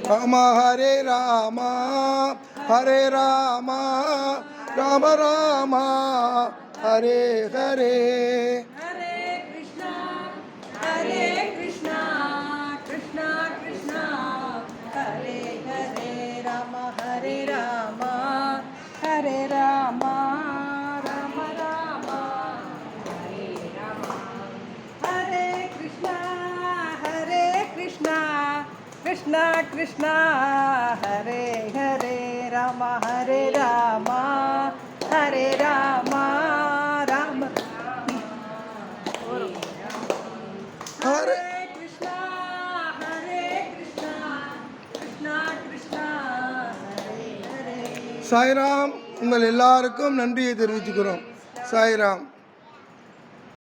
Rama Hare Rama, Hare Rama, Rama Rama, Hare Hare. Hare Krishna, Hare Krishna, Krishna Krishna, Hare Hare, Rama Hare Rama, Hare Rama, Rama Rama, Hare Rama. Hare Krishna, Hare Krishna, Krishna Krishna, Hare Hare, Rama Hare Rama, Hare Rama, Rama Hare Krishna, Hare Krishna, Krishna Krishna, Hare Hare. Sairam. உங்கள் எல்லாருக்கும் நன்றியை தெரிவிச்சுக்கிறோம். சாய்ராம்.